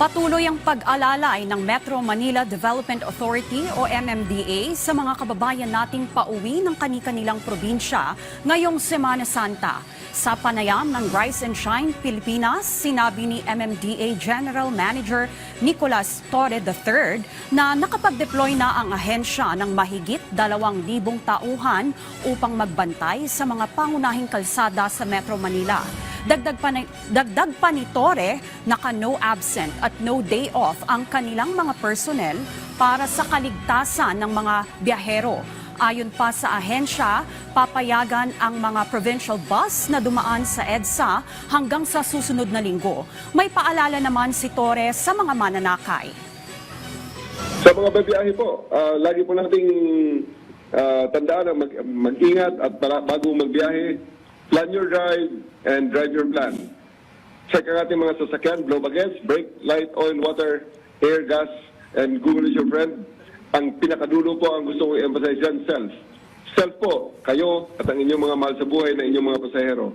Patuloy ang pag-alalay ng Metro Manila Development Authority o MMDA sa mga kababayan nating pauwi ng kani-kanilang probinsya ngayong Semana Santa. Sa panayam ng Rise and Shine Pilipinas, sinabi ni MMDA General Manager Nicolas Torre III na nakapag-deploy na ang ahensya ng mahigit 2,000 tauhan upang magbantay sa mga pangunahing kalsada sa Metro Manila. Dagdag pa ni Torre, naka-no absent at no day off ang kanilang mga personnel para sa kaligtasan ng mga biyahero. Ayon pa sa ahensya, papayagan ang mga provincial bus na dumaan sa EDSA hanggang sa susunod na linggo. May paalala naman si Torre sa mga mananakay. Sa mga babiyahe po, lagi po nating tandaan na mag-ingat at bago magbiyahe, plan your drive and drive your plan. Check ang ating mga sasakyan, blow bagets, brake, light, oil, water, air, gas, and Google is your friend. Ang pinakadulo po ang gusto ko i-emphasize dyan, self. Self po, kayo at ang inyong mga mahal sa buhay na inyong mga pasahero.